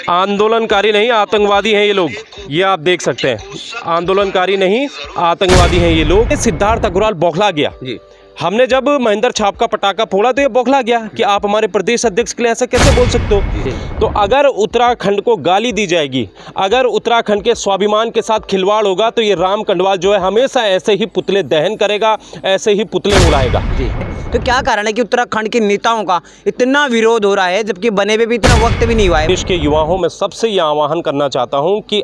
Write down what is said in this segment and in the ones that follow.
आंदोलनकारी नहीं आतंकवादी हैं ये लोग, ये आप देख सकते हैं। आंदोलनकारी नहीं आतंकवादी हैं ये लोग। सिद्धार्थ अग्रवाल बौखला गया जी। हमने जब महेंद्र छाप का पटाखा फोड़ा तो ये बौखला गया कि आप हमारे प्रदेश अध्यक्ष के लिए ऐसा कैसे बोल सकते हो। तो अगर उत्तराखंड को गाली दी जाएगी, अगर उत्तराखंड के स्वाभिमान के साथ खिलवाड़ होगा, तो ये राम कंडवाल जो है हमेशा ऐसे ही पुतले दहन करेगा, ऐसे ही पुतले उड़ाएगा जी। तो क्या कारण है कि उत्तराखंड के नेताओं का इतना विरोध हो रहा है, जबकि बने हुए भी इतना वक्त भी नहीं हुआ है। देश के युवाओं में सबसे ये आह्वान करना चाहता हूँ कि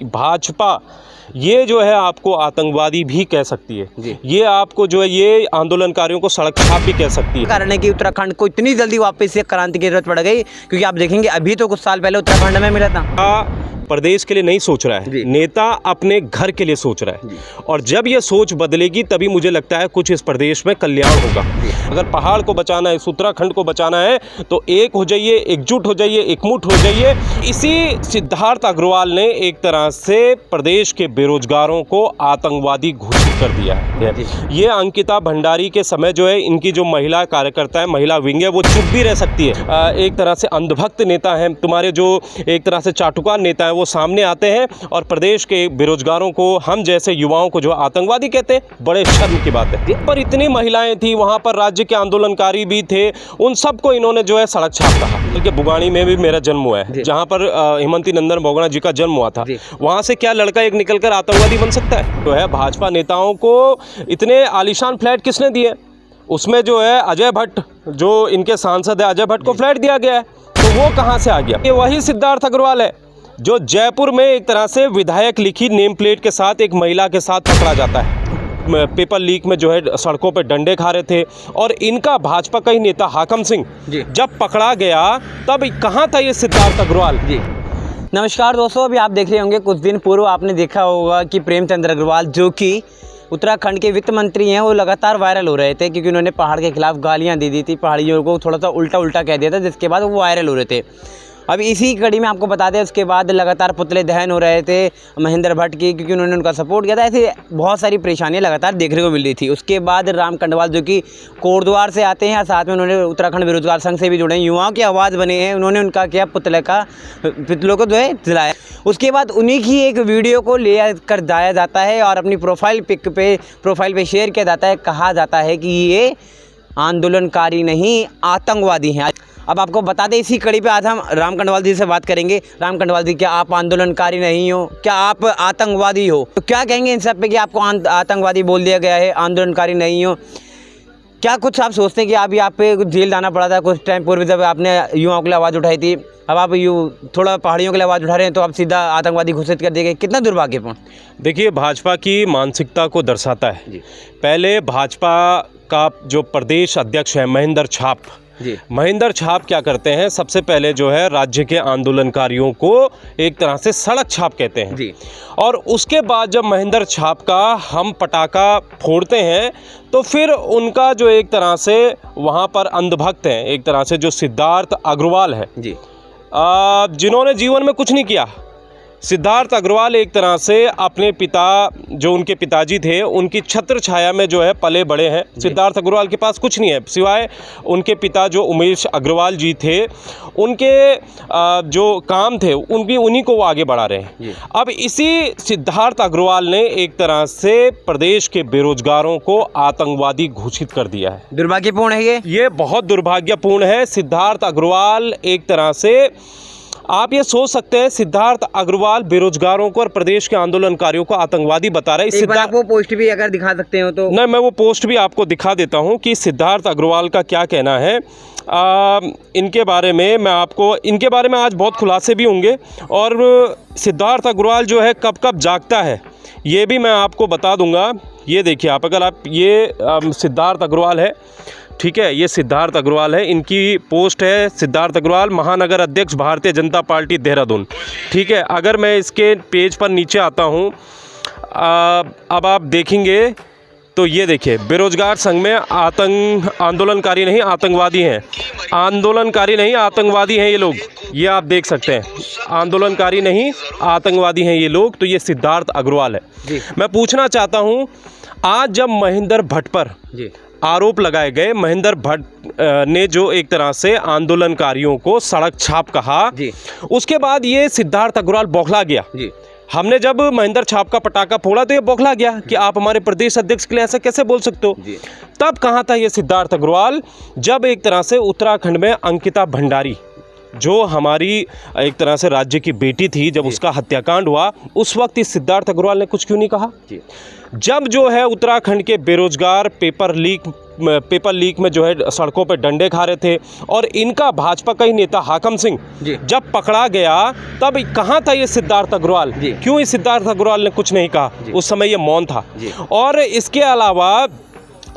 भाजपा ये जो है आपको आतंकवादी भी कह सकती है, ये आपको जो है ये आंदोलनकारियों को सड़क छाप भी कह सकती है। कारण है कि उत्तराखंड को इतनी जल्दी वापस से क्रांति की जरूरत पड़ गई, क्योंकि आप देखेंगे अभी तो कुछ साल पहले उत्तराखंड में मिला था। प्रदेश के लिए नहीं सोच रहा है, नेता अपने घर के लिए सोच रहा है, और जब ये सोच बदलेगी तभी मुझे लगता है कुछ इस प्रदेश में कल्याण होगा। अगर पहाड़ को बचाना है, इस उत्तराखंड को बचाना है, तो एक हो जाइए, एकजुट हो जाइए, एकमुठ हो जाइए। इसी सिद्धार्थ अग्रवाल ने एक तरह से प्रदेश के बेरोजगारों को आतंकवादी घोषित कर दिया है। ये अंकिता भंडारी के समय जो है, इनकी जो महिला कार्यकर्ता है, महिला विंग है, वो चुप भी रह सकती है। एक तरह से अंधभक्त नेता हैं तुम्हारे, जो एक तरह से चाटुकार नेता है, वो सामने आते हैं और प्रदेश के बेरोजगारों को, हम जैसे युवाओं को जो आतंकवादी कहते हैं, बड़े शर्म की बात है। पर इतनी महिलाएं थी वहां पर, राज्य के आंदोलनकारी भी थे, उन सबको इन्होंने जो है सड़क छाप कहा। बल्कि बुगानी में भी मेरा जन्म हुआ है, जहां पर हेमंती नंदन बहुगुणा जी का जन्म हुआ था। वहां से क्या लड़का एक निकलकर आतंकवादी बन सकता है? तो है भाजपा नेताओं को इतने आलीशान फ्लैट किसने दिए? उसमें जो है अजय भट्ट, जो इनके सांसद है, अजय भट्ट को फ्लैट दिया गया है, तो वो कहां से आ गया? ये वही सिद्धार्थ अग्रवाल है जो जयपुर में एक तरह से विधायक लिखी नेम प्लेट के साथ एक महिला के साथ पकड़ा जाता है। पेपर लीक में जो है सड़कों पे डंडे खा रहे थे, और इनका भाजपा का ही नेता हाकम सिंह जब पकड़ा गया तब कहाँ था ये सिद्धार्थ अग्रवाल जी। नमस्कार दोस्तों, अभी आप देख रहे होंगे, कुछ दिन पूर्व आपने देखा होगा कि प्रेमचंद्र अग्रवाल, जो कि उत्तराखंड के वित्त मंत्री हैं, वो लगातार वायरल हो रहे थे, क्योंकि उन्होंने पहाड़ के खिलाफ गालियां दे दी थी, पहाड़ियों को थोड़ा सा उल्टा कह दिया था, जिसके बाद वो वायरल हो रहे थे। अब इसी कड़ी में आपको बता दें, उसके बाद लगातार पुतले दहन हो रहे थे महेंद्र भट्ट की, क्योंकि उन्होंने उनका सपोर्ट किया था। ऐसे बहुत सारी परेशानियां लगातार देखने को मिल रही थी। उसके बाद राम कंडवाल, जो कि कोटद्वार से आते हैं, साथ में उन्होंने उत्तराखंड बेरोजगार संघ से भी जुड़े हैं, युवाओं की आवाज़ बने हैं, उन्होंने उनका किया पुतलों को जो है जलाया। उसके बाद उन्हीं की एक वीडियो को ले कर जाया जाता है और अपनी प्रोफाइल पे शेयर किया जाता है। कहा जाता है कि ये आंदोलनकारी नहीं आतंकवादी हैं। अब आपको बता दें, इसी कड़ी पे आज हम राम कंडवाल जी से बात करेंगे। राम कंडवाल जी, क्या आप आंदोलनकारी नहीं हो? क्या आप आतंकवादी हो? तो क्या कहेंगे इन सब पे कि आपको आतंकवादी बोल दिया गया है, आंदोलनकारी नहीं हो? क्या कुछ आप सोचते हैं कि अभी आप पे कुछ जेल जाना पड़ा था कुछ टाइम पूर्व, जब आपने युवाओं के लिए आवाज़ उठाई थी, अब आप थोड़ा पहाड़ियों के लिए आवाज़ उठा रहे हैं, तो आप सीधा आतंकवादी घोषित कर दिए गए? कितना दुर्भाग्यपूर्ण। देखिए, भाजपा की मानसिकता को दर्शाता है जी। पहले भाजपा का जो प्रदेश अध्यक्ष है महेंद्र छाप महेंद्र छाप क्या करते हैं, सबसे पहले जो है राज्य के आंदोलनकारियों को एक तरह से सड़क छाप कहते हैं जी। और उसके बाद जब महेंद्र छाप का हम पटाखा फोड़ते हैं, तो फिर उनका जो एक तरह से वहाँ पर अंधभक्त हैं, एक तरह से जो सिद्धार्थ अग्रवाल है जी, जिन्होंने जीवन में कुछ नहीं किया। सिद्धार्थ अग्रवाल एक तरह से अपने पिता, जो उनके पिताजी थे, उनकी छत्र छाया में जो है पले बड़े हैं। सिद्धार्थ अग्रवाल के पास कुछ नहीं है सिवाय उनके पिता जो उमेश अग्रवाल जी थे, उनके जो काम थे उन्हीं को वो आगे बढ़ा रहे हैं। अब इसी सिद्धार्थ अग्रवाल ने एक तरह से प्रदेश के बेरोजगारों को आतंकवादी घोषित कर दिया है। दुर्भाग्यपूर्ण है ये बहुत दुर्भाग्यपूर्ण है। सिद्धार्थ अग्रवाल एक तरह से, आप ये सोच सकते हैं, सिद्धार्थ अग्रवाल बेरोजगारों को और प्रदेश के आंदोलनकारियों को आतंकवादी बता रहे हैं। सिद्धार्थ, वो पोस्ट भी अगर दिखा सकते हो तो। नहीं, मैं वो पोस्ट भी आपको दिखा देता हूं कि सिद्धार्थ अग्रवाल का क्या कहना है। इनके बारे में मैं आपको, इनके बारे में आज बहुत खुलासे भी होंगे, और सिद्धार्थ अग्रवाल जो है कब कब जागता है ये भी मैं आपको बता दूंगा। ये देखिए आप, अगर आप ये सिद्धार्थ अग्रवाल है, ठीक है, ये सिद्धार्थ अग्रवाल है, इनकी पोस्ट है सिद्धार्थ अग्रवाल महानगर अध्यक्ष भारतीय जनता पार्टी देहरादून। ठीक है, अगर मैं इसके पेज पर नीचे आता हूँ, अब आप देखेंगे तो ये देखिए, बेरोजगार संघ में आंदोलनकारी नहीं आतंकवादी हैं, आंदोलनकारी नहीं आतंकवादी हैं ये लोग, ये आप देख सकते हैं, आंदोलनकारी नहीं आतंकवादी हैं ये लोग। तो ये सिद्धार्थ अग्रवाल है। मैं पूछना चाहता हूँ, आज जब महेंद्र भट्ट पर आरोप लगाए गए, महेंद्र भट्ट ने जो एक तरह से आंदोलनकारियों को सड़क छाप कहा जी। उसके बाद ये सिद्धार्थ अग्रवाल बौखला गया जी। हमने जब महेंद्र छाप का पटाखा फोड़ा तो ये बौखला गया कि आप हमारे प्रदेश अध्यक्ष के लिए ऐसा कैसे बोल सकते हो। जी। तब कहाँ था ये सिद्धार्थ अग्रवाल, जब एक तरह से उत्तराखंड में अंकिता भंडारी जो हमारी एक तरह से राज्य की बेटी थी, जब उसका हत्याकांड हुआ उस वक्त इस सिद्धार्थ अग्रवाल ने कुछ क्यों नहीं कहा। जी। जब जो है उत्तराखंड के बेरोजगार पेपर लीक में जो है सड़कों पे डंडे खा रहे थे और इनका भाजपा का ही नेता हाकम सिंह जब पकड़ा गया तब कहाँ था ये सिद्धार्थ अग्रवाल, क्यों इस सिद्धार्थ अग्रवाल ने कुछ नहीं कहा, उस समय ये मौन था। और इसके अलावा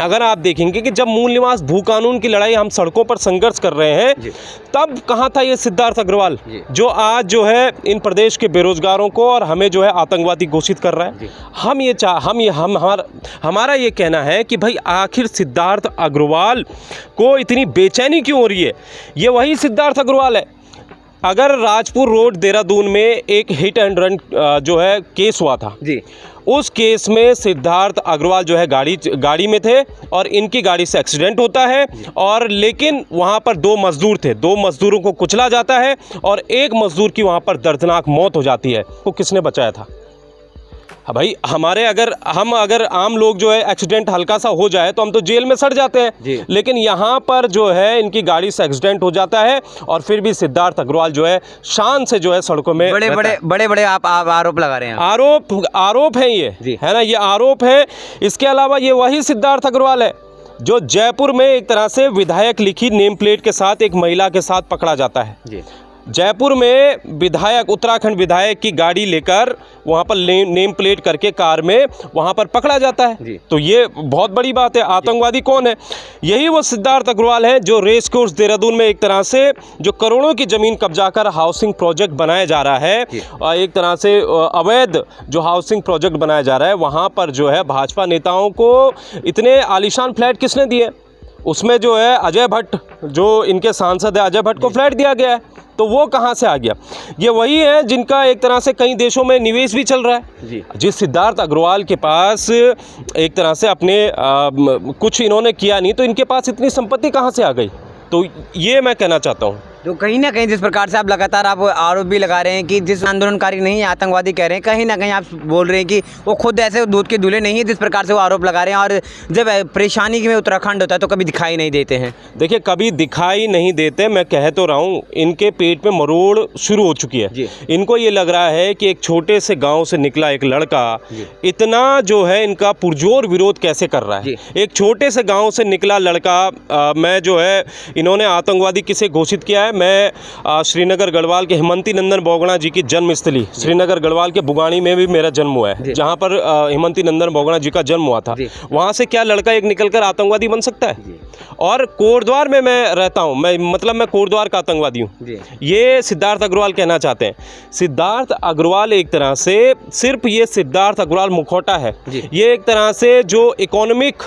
अगर आप देखेंगे कि जब मूल निवास भू कानून की लड़ाई हम सड़कों पर संघर्ष कर रहे हैं तब कहाँ था ये सिद्धार्थ अग्रवाल जो आज जो है इन प्रदेश के बेरोजगारों को और हमें जो है आतंकवादी घोषित कर रहा है। हमारा ये कहना है कि भाई आखिर सिद्धार्थ अग्रवाल को इतनी बेचैनी क्यों हो रही है। ये वही सिद्धार्थ अग्रवाल है। अगर राजपुर रोड देहरादून में एक हिट एंड रन जो है केस हुआ था जी, उस केस में सिद्धार्थ अग्रवाल जो है गाड़ी में थे और इनकी गाड़ी से एक्सीडेंट होता है और लेकिन वहाँ पर 2 मजदूर थे, 2 मजदूरों को कुचला जाता है और एक मजदूर की वहाँ पर दर्दनाक मौत हो जाती है। वो किसने बचाया था भाई। अगर आम लोग जो है एक्सीडेंट हल्का सा हो जाए तो हम तो जेल में सड़ जाते हैं, लेकिन यहाँ पर जो है इनकी गाड़ी से एक्सीडेंट हो जाता है और फिर भी सिद्धार्थ अग्रवाल जो है शान से जो है सड़कों में बड़े आप आरोप लगा रहे हैं। आरोप है ये, है ना, ये आरोप है। इसके अलावा ये वही सिद्धार्थ अग्रवाल है जो जयपुर में एक तरह से विधायक लिखी नेम प्लेट के साथ एक महिला के साथ पकड़ा जाता है जी। जयपुर में विधायक, उत्तराखंड विधायक की गाड़ी लेकर वहाँ पर नेम प्लेट करके कार में वहाँ पर पकड़ा जाता है। तो ये बहुत बड़ी बात है। आतंकवादी कौन है? यही वो सिद्धार्थ अग्रवाल है जो रेस कोर्स देहरादून में एक तरह से जो करोड़ों की ज़मीन कब्जा कर हाउसिंग प्रोजेक्ट बनाया जा रहा है, एक तरह से अवैध जो हाउसिंग प्रोजेक्ट बनाया जा रहा है, वहाँ पर जो है भाजपा नेताओं को इतने आलीशान फ्लैट किसने दिए? उसमें जो है अजय भट्ट, जो इनके सांसद है, अजय भट्ट को फ्लैट दिया गया है। तो वो कहाँ से आ गया? ये वही है जिनका एक तरह से कई देशों में निवेश भी चल रहा है जी। जिस सिद्धार्थ अग्रवाल के पास एक तरह से अपने कुछ इन्होंने किया नहीं तो इनके पास इतनी संपत्ति कहाँ से आ गई? तो ये मैं कहना चाहता हूँ। तो कहीं ना कहीं जिस प्रकार से आप लगातार आप आरोप भी लगा रहे हैं कि जिस आंदोलनकारी नहीं है आतंकवादी कह रहे हैं, कहीं ना कहीं आप बोल रहे हैं कि वो खुद ऐसे दूध के दूल्हे नहीं है, जिस प्रकार से वो आरोप लगा रहे हैं। और जब परेशानी में उत्तराखंड होता है तो कभी दिखाई नहीं देते हैं। देखिए, कभी दिखाई नहीं देते, मैं कह तो रहा हूँ, इनके पेट में मरोड़ शुरू हो चुकी है। इनको ये लग रहा है कि एक छोटे से गाँव से निकला एक लड़का इतना जो है इनका पुरजोर विरोध कैसे कर रहा है। एक छोटे से गाँव से निकला लड़का, मैं जो है इन्होंने आतंकवादी किसे घोषित किया है? मैं श्रीनगर गढ़वाल के हेमंती नंदन बोगड़ा जी की जन्मस्थली श्रीनगर गढ़वाल के बुगानी में भी मेरा जन्म हुआ है, जहां पर हेमंती नंदन बोगड़ा जी का जन्म हुआ था। वहां से क्या लड़का एक निकलकर आतंकवादी बन सकता है? और कोटद्वार में मैं रहता हूं, मैं कोटद्वार का आतंकवादी हूं। ये सिद्धार्थ अग्रवाल कहना चाहते हैं। सिद्धार्थ अग्रवाल एक तरह से सिर्फ ये सिद्धार्थ अग्रवाल मुखौटा है। ये एक तरह से जो इकोनॉमिक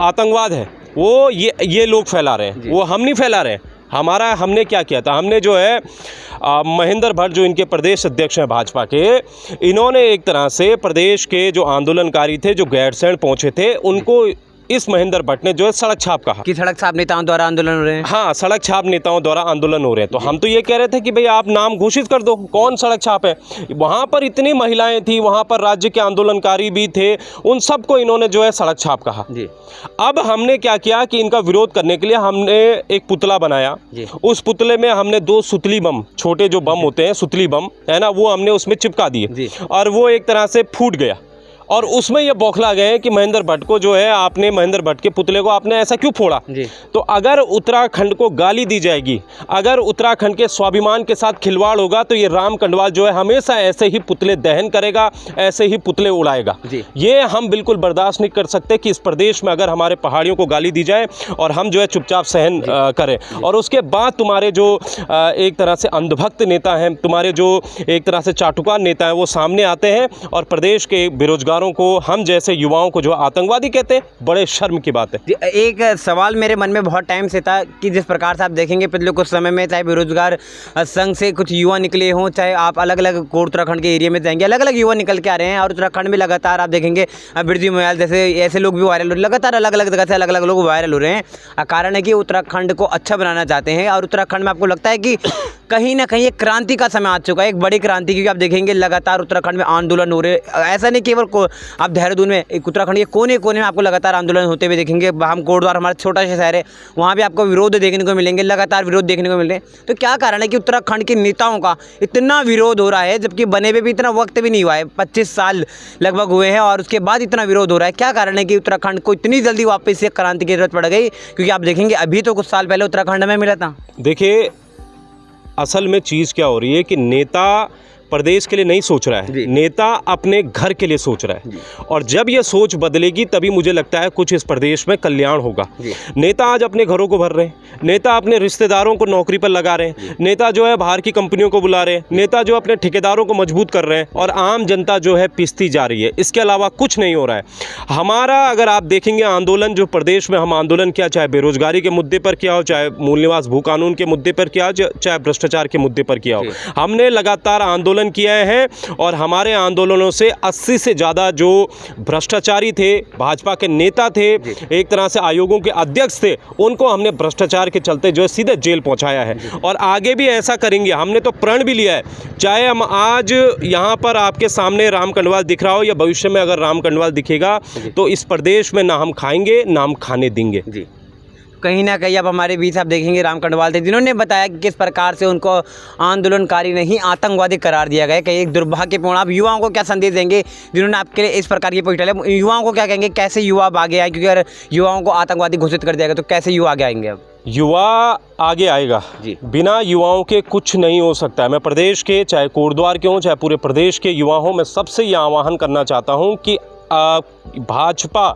आतंकवाद है वो ये लोग फैला रहे हैं, वो हम नहीं फैला रहे हैं। हमने क्या किया था? हमने जो है महेंद्र भट्ट जो इनके प्रदेश अध्यक्ष हैं भाजपा के, इन्होंने एक तरह से प्रदेश के जो आंदोलनकारी थे, जो गैरसैंण पहुंचे थे, उनको इस महेंद्र भट्ट ने जो है सड़क छाप कहा कि सड़क छाप नेताओं द्वारा आंदोलन हो रहे हैं। हाँ, सड़क छाप नेताओं द्वारा आंदोलन हो रहे हैं। तो हम तो ये कह रहे थे कि भाई आप नाम घोषित कर दो, कौन सड़क छाप है। वहाँ पर इतनी महिलाएं थी, वहाँ पर राज्य के आंदोलनकारी भी थे, उन सबको इन्होंने जो है सड़क छाप कहा जी। अब हमने क्या किया कि इनका विरोध करने के लिए हमने एक पुतला बनाया। उस पुतले में हमने 2 सुतली बम, छोटे जो बम होते हैं सुतली बम, है ना, वो हमने उसमें चिपका दिए और वो एक तरह से फूट गया। और उसमें ये बौखला गए कि महेंद्र भट्ट को जो है, आपने महेंद्र भट्ट के पुतले को आपने ऐसा क्यों फोड़ा? तो अगर उत्तराखंड को गाली दी जाएगी, अगर उत्तराखंड के स्वाभिमान के साथ खिलवाड़ होगा तो ये राम कंडवाल जो है हमेशा ऐसे ही पुतले दहन करेगा, ऐसे ही पुतले उड़ाएगा। ये हम बिल्कुल बर्दाश्त नहीं कर सकते कि इस प्रदेश में अगर हमारे पहाड़ियों को गाली दी जाए और हम जो है चुपचाप सहन करें। और उसके बाद तुम्हारे जो एक तरह से अंधभक्त नेता हैं, तुम्हारे जो एक तरह से चाटुकार नेता हैं, वो सामने आते हैं और प्रदेश के बेरोजगार रिश्तेदारों को, हम जैसे युवाओं को जो आतंकवादी कहते हैं, बड़े शर्म की बात है। एक सवाल मेरे मन में बहुत टाइम से था कि जिस प्रकार से आप देखेंगे पिछले कुछ समय में चाहे बेरोजगार संघ से कुछ युवा निकले हों, चाहे आप अलग अलग कोट उत्तराखंड के एरिया में जाएंगे, अलग अलग युवा निकल के आ रहे हैं। और उत्तराखंड में लगातार आप देखेंगे बिरजी मोयाल जैसे ऐसे लोग भी वायरल हो रहे हैं, लगातार अलग अलग जगह से अलग अलग लोग वायरल हो रहे हैं। कारण है कि उत्तराखंड को अच्छा बनाना चाहते हैं। और उत्तराखंड में आपको लगता है कि कहीं ना कहीं एक क्रांति का समय आ चुका है, एक बड़ी क्रांति, क्योंकि आप देखेंगे लगातार उत्तराखंड में आंदोलन हो रहे हैं। ऐसा नहीं केवल आप देहरादून में, एक उत्तराखंड के कोने कोने में आपको लगातार आंदोलन होते हुए देखेंगे। हम कोटद्वार, हमारा छोटा सा शहर है, वहाँ भी आपको विरोध देखने को मिलेंगे, लगातार विरोध देखने को मिल रहे हैं। तो क्या कारण है कि उत्तराखंड के नेताओं का इतना विरोध हो रहा है, जबकि बने हुए भी इतना वक्त भी नहीं हुआ है, 25 साल लगभग हुए हैं और उसके बाद इतना विरोध हो रहा है? क्या कारण है कि उत्तराखंड को इतनी जल्दी वापस से क्रांति की जरूरत पड़ गई? क्योंकि आप देखेंगे अभी तो कुछ साल पहले उत्तराखंड में मिला था। देखिए, असल में चीज़ क्या हो रही है कि नेता प्रदेश के लिए नहीं सोच रहा है, नेता अपने घर के लिए सोच रहा है। और जब यह सोच बदलेगी तभी मुझे लगता है कुछ इस प्रदेश में कल्याण होगा। नेता आज अपने घरों को भर रहे हैं, नेता अपने रिश्तेदारों को नौकरी पर लगा रहे हैं, नेता जो है बाहर की कंपनियों को बुला रहे हैं, नेता जो अपने ठेकेदारों को मजबूत कर रहे हैं, और आम जनता जो है पिसती जा रही है। इसके अलावा कुछ नहीं हो रहा है। हमारा अगर आप देखेंगे आंदोलन जो प्रदेश में हम आंदोलन किया, चाहे बेरोजगारी के मुद्दे पर किया हो, चाहे मूल निवास भू कानून के मुद्दे पर किया हो, चाहे भ्रष्टाचार के मुद्दे पर किया हो, हमने लगातार आंदोलन किए हैं। और हमारे आंदोलनों से 80 से ज़्यादा जो भ्रष्टाचारी थे, भाजपा के नेता थे, एक तरह से आयोगों के अध्यक्ष थे, उनको हमने भ्रष्टाचार के चलते जो है सीधे जेल पहुंचाया है। और आगे भी ऐसा करेंगे। हमने तो प्रण भी लिया है, चाहे हम आज यहाँ पर आपके सामने राम कंडवाल दिख रहा हो या भविष्य में अगर राम कंडवाल दिखेगा तो इस प्रदेश में ना हम खाएंगे ना हम खाने देंगे। कहीं ना कहीं अब हमारे बीच आप देखेंगे राम कंडवाल थे, जिन्होंने बताया कि किस प्रकार से उनको आंदोलनकारी नहीं आतंकवादी करार दिया गया। कहीं एक दुर्भाग्यपूर्ण, आप युवाओं को क्या संदेश देंगे जिन्होंने आपके लिए इस प्रकार की पोस्ट डाली? युवाओं को क्या कहेंगे, कैसे युवा अब आगे आए? क्योंकि अगर युवाओं को आतंकवादी घोषित कर दिया गया तो कैसे युवा आगे आएंगे? अब युवा आगे आएगा जी, बिना युवाओं के कुछ नहीं हो सकता है। मैं प्रदेश के, चाहे कोटद्वार के हों, चाहे पूरे प्रदेश के युवा हों, मैं सबसे ये आह्वान करना चाहता हूँ कि भाजपा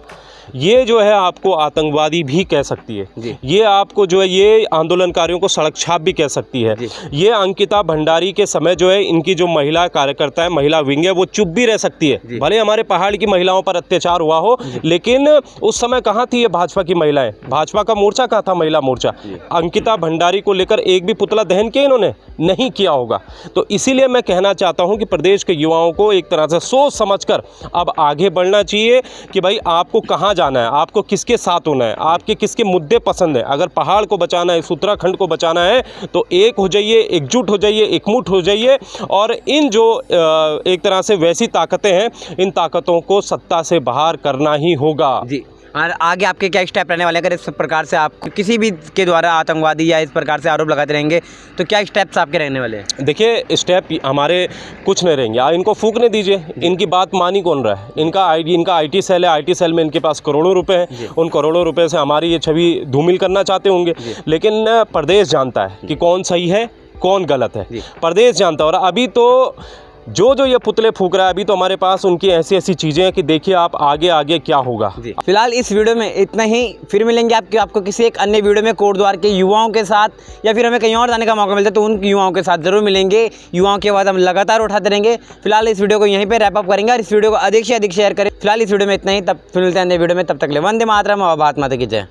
ये जो है आपको आतंकवादी भी कह सकती है, ये आपको जो है ये आंदोलनकारियों को सड़क छाप भी कह सकती है। ये अंकिता भंडारी के समय जो है इनकी जो महिला कार्यकर्ता है, महिला विंग है, वो चुप भी रह सकती है। भले हमारे पहाड़ की महिलाओं पर अत्याचार हुआ हो, लेकिन उस समय कहाँ थी ये भाजपा की महिलाएं? भाजपा का मोर्चा कहाँ था? महिला मोर्चा। अंकिता भंडारी को लेकर एक भी पुतला दहन किया इन्होंने नहीं किया होगा। तो इसीलिए मैं कहना चाहता हूँ कि प्रदेश के युवाओं को एक तरह से सोच समझकर अब आगे बढ़ना चाहिए कि भाई आपको कहाँ जाना है, आपको किसके साथ होना है, आपके किसके मुद्दे पसंद है। अगर पहाड़ को बचाना है, इस उत्तराखंड को बचाना है, तो एक हो जाइए, एकजुट हो जाइए, एकमुठ हो जाइए। और इन जो एक तरह से वैसी ताकतें हैं, इन ताकतों को सत्ता से बाहर करना ही होगा जी। और आगे आपके क्या स्टेप रहने वाले? अगर इस प्रकार से आप किसी भी के द्वारा आतंकवादी या इस प्रकार से आरोप लगाते रहेंगे तो क्या स्टेप्स आपके रहने वाले हैं? देखिए, स्टेप हमारे कुछ नहीं रहेंगे। आप इनको फूकने दीजिए, इनकी बात मानी कौन रहा है? इनका आईटी सेल है, आईटी सेल में इनके पास करोड़ों रुपए हैं। उन करोड़ों रुपए से हमारी ये छवि धूमिल करना चाहते होंगे, लेकिन प्रदेश जानता है कि कौन सही है कौन गलत है, प्रदेश जानता है। और अभी तो जो ये पुतले फूक रहा है, अभी तो हमारे पास उनकी ऐसी ऐसी चीज़ें हैं कि देखिए आप आगे आगे क्या होगा। फिलहाल इस वीडियो में इतना ही, फिर मिलेंगे आपको किसी एक अन्य वीडियो में कोटद्वार के युवाओं के साथ, या फिर हमें कहीं और जाने का मौका मिलता है तो उन युवाओं के साथ जरूर मिलेंगे। युवाओं के बाद हम लगातार उठाते रहेंगे। फिलहाल इस वीडियो को यहीं पर रैप अप करेंगे और इस वीडियो को अधिक से अधिक शेयर करें। फिलहाल इस वीडियो में इतना ही, तब फिर मिलते हैं अन्य वीडियो में। तब तक ले वंदे मातरम और भारत माता की जय।